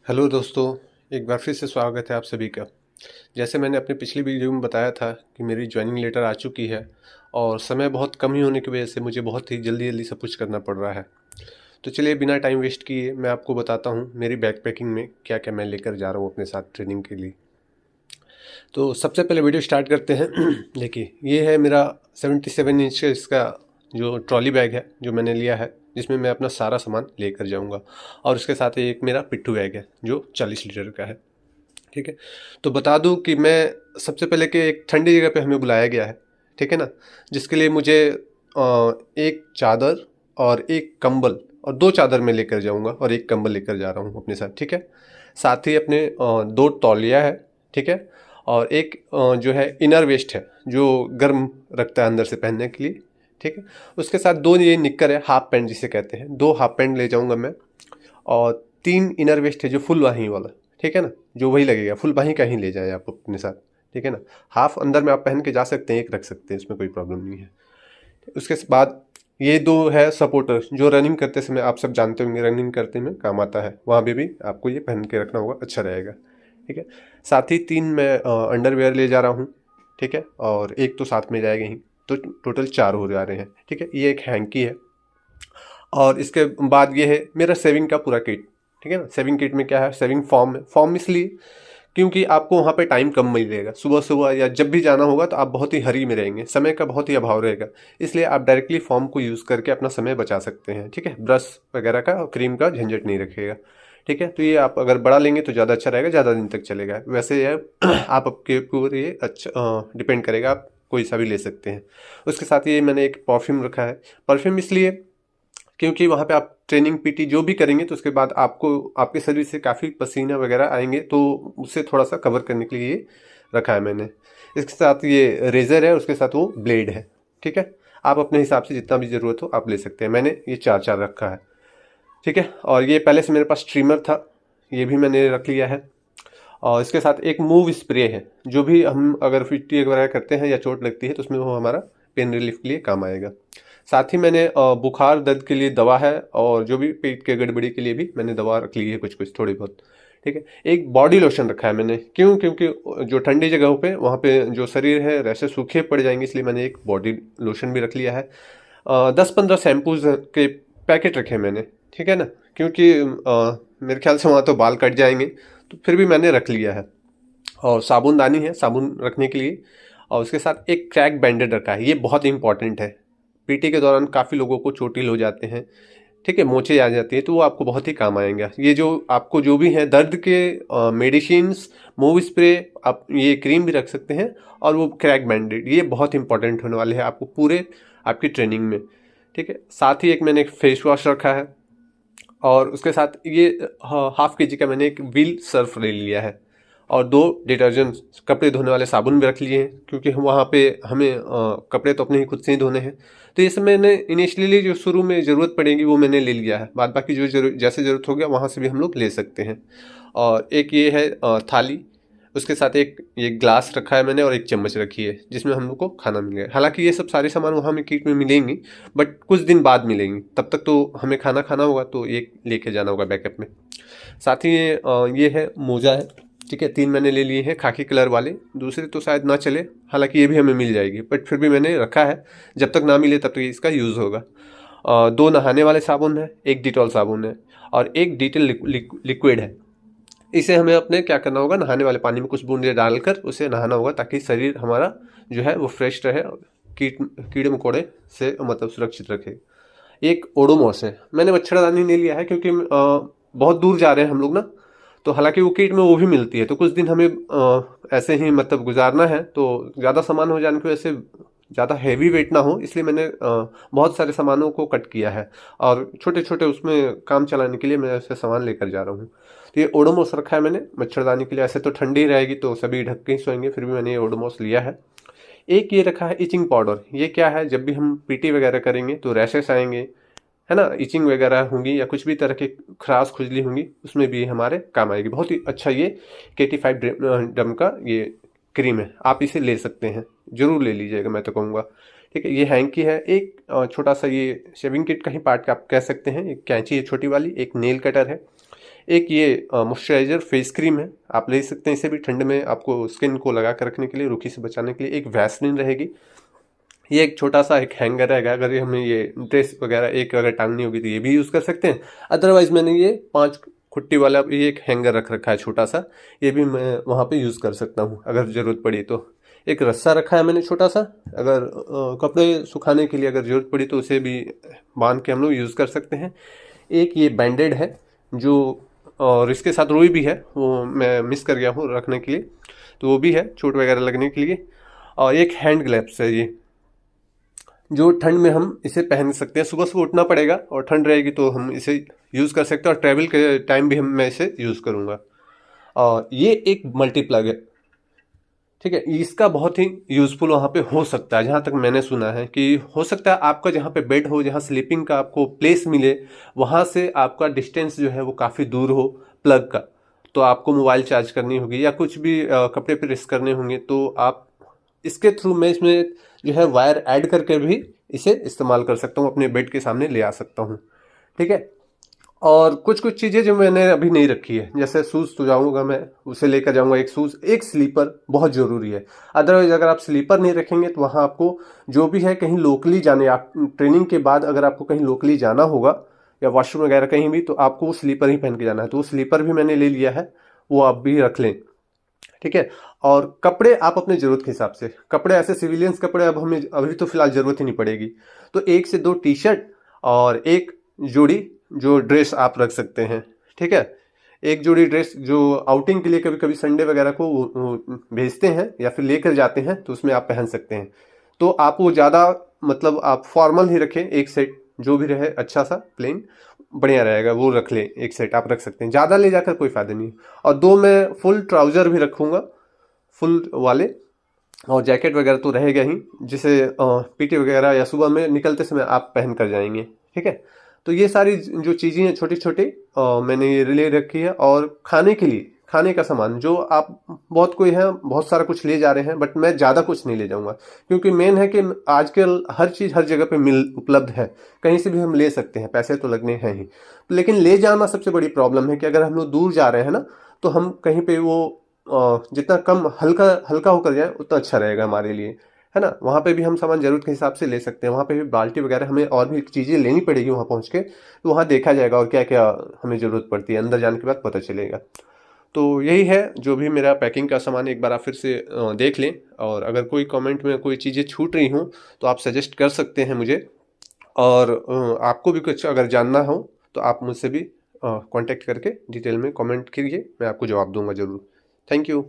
Hello दोस्तों, एक बार फिर से स्वागत है आप सभी का। जैसे मैंने अपनी पिछली वीडियो में बताया था कि मेरी जॉइनिंग लेटर आ चुकी है और समय बहुत कम ही होने की वजह से मुझे बहुत ही जल्दी जल्दी सब कुछ करना पड़ रहा है। तो चलिए बिना टाइम वेस्ट किए मैं आपको बताता हूँ मेरी बैग पैकिंग में क्या क्या मैं लेकर जा रहा हूँ अपने साथ ट्रेनिंग के लिए। तो सबसे पहले वीडियो स्टार्ट करते हैं। देखिए, ये है मेरा 77 इंच का इसका जो ट्रॉली बैग है जो मैंने लिया है, जिसमें मैं अपना सारा सामान लेकर जाऊंगा। और उसके साथ ही एक मेरा पिट्ठू बैग है जो 40 लीटर का है। ठीक है, तो बता दूं कि मैं सबसे पहले कि एक ठंडी जगह पे हमें बुलाया गया है। ठीक है ना, जिसके लिए मुझे एक चादर और एक कंबल और दो चादर मैं लेकर जाऊंगा और एक कंबल लेकर जा रहा हूँ अपने साथ। ठीक है, साथ ही अपने दो तौलिया है। ठीक है, और एक जो है इनर वेस्ट है जो गर्म रखता है अंदर से पहनने के लिए। ठीक है, उसके साथ दो ये निक्कर है, हाफ पैंट जिसे कहते हैं, दो हाफ पैंट ले जाऊंगा मैं। और तीन इनर वेस्ट है जो फुल बाही वाला। ठीक है ना, जो वही लगेगा, फुल बाही का ही ले जाएं आप अपने साथ। ठीक है ना, हाफ अंदर में आप पहन के जा सकते हैं, एक रख सकते हैं, इसमें कोई प्रॉब्लम नहीं है। उसके बाद ये दो है सपोर्टर जो रनिंग करते समय आप सब जानते होंगे, रनिंग करते में काम आता है, वहाँ भी आपको ये पहन के रखना होगा, अच्छा रहेगा। ठीक है, साथ ही तीन मैं अंडरवेयर ले जा रहा हूँ। ठीक है, और एक तो साथ में जाएगा ही, तो टोटल चार हो जा रहे हैं। ठीक है, ये एक हैंकी है। और इसके बाद ये है मेरा सेविंग का पूरा किट। ठीक है ना, सेविंग किट में क्या है, सेविंग फॉर्म है। फॉर्म इसलिए क्योंकि आपको वहाँ पे टाइम कम मिलेगा, सुबह सुबह या जब भी जाना होगा तो आप बहुत ही हरी में रहेंगे, समय का बहुत ही अभाव रहेगा। इसलिए आप डायरेक्टली फॉर्म को यूज़ करके अपना समय बचा सकते हैं। ठीक है, ब्रश वगैरह का और क्रीम का झंझट नहीं रखेगा। ठीक है, तो ये आप अगर बड़ा लेंगे तो ज़्यादा अच्छा रहेगा, ज़्यादा दिन तक चलेगा। वैसे ये आप आपके ऊपर ये अच्छा डिपेंड करेगा, आप कोई सा भी ले सकते हैं। उसके साथ ये मैंने एक परफ्यूम रखा है। परफ्यूम इसलिए क्योंकि वहाँ पे आप ट्रेनिंग पीटी जो भी करेंगे तो उसके बाद आपको आपके शरीर से काफ़ी पसीना वगैरह आएंगे, तो उससे थोड़ा सा कवर करने के लिए ये रखा है मैंने। इसके साथ ये रेज़र है, उसके साथ वो ब्लेड है। ठीक है, आप अपने हिसाब से जितना भी ज़रूरत हो आप ले सकते हैं। मैंने ये चार चार रखा है। ठीक है, और ये पहले से मेरे पास स्ट्रीमर था, ये भी मैंने रख लिया है। और इसके साथ एक मूव स्प्रे है, जो भी हम अगर फिफ्टी वगैरह करते हैं या चोट लगती है तो उसमें वो हमारा पेन रिलीफ के लिए काम आएगा। साथ ही मैंने बुखार दर्द के लिए दवा है, और जो भी पेट के गड़बड़ी के लिए भी मैंने दवा रख ली है, कुछ कुछ थोड़ी बहुत। ठीक है, एक बॉडी लोशन रखा है मैंने, क्यों, क्योंकि जो ठंडी जगहों पे वहाँ पे जो शरीर है वैसे सूखे पड़ जाएंगे, इसलिए मैंने एक बॉडी लोशन भी रख लिया है। 10-15 शैम्पूज के पैकेट रखे हैं मैंने। ठीक है ना, क्योंकि मेरे ख्याल से वहाँ तो बाल कट जाएंगे, तो फिर भी मैंने रख लिया है। और साबुनदानी है साबुन रखने के लिए। और उसके साथ एक क्रैक बैंडेड रखा है, ये बहुत इंपॉर्टेंट है। पीटी के दौरान काफ़ी लोगों को चोटिल हो जाते हैं। ठीक है, मोचे आ जाती है, तो वो आपको बहुत ही काम आएंगे। ये जो आपको जो भी है दर्द के मेडिसिन्स, मूव स्प्रे, आप ये क्रीम भी रख सकते हैं। और वो क्रैक बैंडेड, ये बहुत इंपॉर्टेंट होने वाले हैं आपको पूरे आपकी ट्रेनिंग में। ठीक है, साथ ही एक मैंने एक फेस वॉश रखा है। और उसके साथ ये हाफ के जी का मैंने एक व्हील सर्फ ले लिया है। और दो डिटर्जेंट कपड़े धोने वाले साबुन भी रख लिए हैं, क्योंकि हम वहाँ पे हमें कपड़े तो अपने ही खुद से ही धोने हैं। तो ये सब मैंने इनिशियली जो शुरू में ज़रूरत पड़ेगी वो मैंने ले लिया है, बाद बाकी जो जैसे ज़रूरत हो गया वहाँ से भी हम लोग ले सकते हैं। और एक ये है थाली। उसके साथ एक ये ग्लास रखा है मैंने और एक चम्मच रखी है, जिसमें हम लोग को खाना मिलेगा। हालांकि ये सब सारे सामान वहाँ में किट में मिलेंगी, बट कुछ दिन बाद मिलेंगी, तब तक तो हमें खाना खाना होगा, तो ये लेके जाना होगा बैकअप में। साथ ही ये है मोजा है। ठीक है, तीन मैंने ले लिए हैं खाकी कलर वाले, दूसरे तो शायद ना चले, हालांकि ये भी हमें मिल जाएगी, बट फिर भी मैंने रखा है, जब तक ना मिले तब तक इसका यूज़ होगा। दो नहाने वाले साबुन है, एक डिटॉल साबुन है, और एक डिटेल लिक्विड है। इसे हमें अपने क्या करना होगा, नहाने वाले पानी में कुछ बूंदे डालकर उसे नहाना होगा, ताकि शरीर हमारा जो है वो फ्रेश रहे, कीट कीड़े मकोड़े से मतलब सुरक्षित रखे। एक ओडोमॉस है, मैंने मच्छरदानी नहीं लिया है क्योंकि बहुत दूर जा रहे हैं हम लोग ना, तो हालांकि वो किट में वो भी मिलती है, तो कुछ दिन हमें ऐसे ही मतलब गुजारना है, तो ज़्यादा सामान हो जाने की वजह से ज़्यादा हैवी वेट ना हो, इसलिए मैंने बहुत सारे सामानों को कट किया है, और छोटे छोटे उसमें काम चलाने के लिए मैं ऐसे सामान लेकर जा रहा हूँ। तो ये ओडोमॉस रखा है मैंने मच्छरदानी के लिए, ऐसे तो ठंडी रहेगी तो सभी ढक के ही सोएंगे, फिर भी मैंने ये ओडोमॉस लिया है। एक ये रखा है इचिंग पाउडर, ये क्या है, जब भी हम पीटी वगैरह करेंगे तो रैशेस आएंगे, है ना, इचिंग वगैरह होंगी या कुछ भी तरह की खराश खुजली होंगी, उसमें भी हमारे काम आएगी। बहुत ही अच्छा ये KT5 डम का ये क्रीम है, आप इसे ले सकते हैं, जरूर ले लीजिएगा, मैं तो कहूँगा। ठीक है, ये हैंकी है। एक छोटा सा ये शेविंग किट का ही पार्ट आप कह सकते हैं, एक कैंची है छोटी वाली, एक नेल कटर है, एक ये मॉइस्चराइज़र फेस क्रीम है, आप ले सकते हैं इसे भी ठंड में आपको स्किन को लगा कर रखने के लिए, रूखी से बचाने के लिए। एक वैसलीन रहेगी। ये एक छोटा सा एक हैंगर रहेगा, अगर हमें ये ड्रेस वगैरह एक अगर टांगनी होगी तो ये भी यूज़ कर सकते हैं। अदरवाइज़ मैंने ये 5 खुट्टी वाला ये एक हैंगर रख रखा है छोटा सा, ये भी मैं वहाँ पे यूज़ कर सकता हूँ अगर ज़रूरत पड़ी तो। एक रस्सा रखा है मैंने छोटा सा, अगर कपड़े सुखाने के लिए अगर ज़रूरत पड़ी तो उसे भी बांध के हम लोग यूज़ कर सकते हैं। एक ये बैंडेड है जो, और इसके साथ रुई भी है, वो मैं मिस कर गया हूँ रखने के लिए, तो वो भी है चोट वगैरह लगने के लिए। और एक हैंड ग्लव्स है ये, जो ठंड में हम इसे पहन सकते हैं। सुबह सुबह उठना पड़ेगा और ठंड रहेगी तो हम इसे यूज़ कर सकते हैं, और ट्रैवल के टाइम भी मैं इसे यूज़ करूँगा। और ये एक मल्टी प्लग है, ठीक है। इसका बहुत ही यूज़फुल वहाँ पे हो सकता है, जहाँ तक मैंने सुना है कि हो सकता है आपका जहाँ पे बेड हो, जहाँ स्लीपिंग का आपको प्लेस मिले, वहाँ से आपका डिस्टेंस जो है वो काफ़ी दूर हो प्लग का, तो आपको मोबाइल चार्ज करनी होगी या कुछ भी कपड़े प्रेस करने होंगे, तो आप इसके थ्रू मैं इसमें जो है वायर ऐड करके भी इसे इस्तेमाल कर सकता हूँ, अपने बेड के सामने ले आ सकता हूँ, ठीक है। और कुछ कुछ चीज़ें जो मैंने अभी नहीं रखी है, जैसे शूज़ तो जाऊँगा मैं उसे लेकर जाऊँगा, एक शूज़, एक स्लीपर बहुत ज़रूरी है। अदरवाइज़ अगर आप स्लीपर नहीं रखेंगे तो वहाँ आपको जो भी है कहीं लोकली जाने, आप ट्रेनिंग के बाद अगर आपको कहीं लोकली जाना होगा या वॉशरूम वगैरह कहीं भी, तो आपको वो स्लीपर ही पहन के जाना है, तो वो स्लीपर भी मैंने ले लिया है, वो आप भी रख लें, ठीक है। और कपड़े आप अपने ज़रूरत के हिसाब से, कपड़े ऐसे सिविलियंस कपड़े अब हमें अभी तो फिलहाल ज़रूरत ही नहीं पड़ेगी, तो 1 से 2 टी शर्ट और एक जोड़ी जो ड्रेस आप रख सकते हैं, ठीक है। एक जोड़ी ड्रेस जो आउटिंग के लिए कभी कभी संडे वगैरह को भेजते हैं या फिर लेकर जाते हैं, तो उसमें आप पहन सकते हैं। तो आप वो ज़्यादा मतलब आप फॉर्मल ही रखें, एक सेट जो भी रहे अच्छा सा प्लेन बढ़िया रहेगा, वो रख लें, एक सेट आप रख सकते हैं, ज़्यादा ले जाकर कोई फ़ायदा नहीं। और 2 मैं फुल ट्राउज़र भी रखूँगा, फुल वाले, और जैकेट वगैरह तो रहेगा ही, जिसे पीटी वगैरह या सुबह में निकलते समय आप पहन कर जाएंगे, ठीक है। तो ये सारी जो चीज़ें हैं छोटी छोटी मैंने ये ले रखी है। और खाने के लिए, खाने का सामान जो आप, बहुत कोई है बहुत सारा कुछ ले जा रहे हैं, बट मैं ज़्यादा कुछ नहीं ले जाऊंगा, क्योंकि मेन है कि आजकल हर चीज़ हर जगह पे मिल उपलब्ध है, कहीं से भी हम ले सकते हैं, पैसे तो लगने हैं ही, लेकिन ले जाना सबसे बड़ी प्रॉब्लम है कि अगर हम लोग दूर जा रहे हैं ना, तो हम कहीं पे वो जितना कम हल्का हल्का होकर जाए उतना अच्छा रहेगा हमारे लिए, है ना। वहाँ पे भी हम सामान ज़रूरत के हिसाब से ले सकते हैं, वहाँ पे भी बाल्टी वगैरह हमें और भी चीज़ें लेनी पड़ेगी वहाँ पहुँच के, तो वहाँ देखा जाएगा और क्या क्या हमें ज़रूरत पड़ती है, अंदर जाने के बाद पता चलेगा। तो यही है जो भी मेरा पैकिंग का सामान, एक बार आप फिर से देख लें, और अगर कोई कमेंट में कोई चीज़ें छूट रही हों तो आप सजेस्ट कर सकते हैं मुझे, और आपको भी कुछ अगर जानना हो तो आप मुझसे भी कांटेक्ट करके डिटेल में कमेंट कीजिए, मैं आपको जवाब दूंगा ज़रूर। Thank you.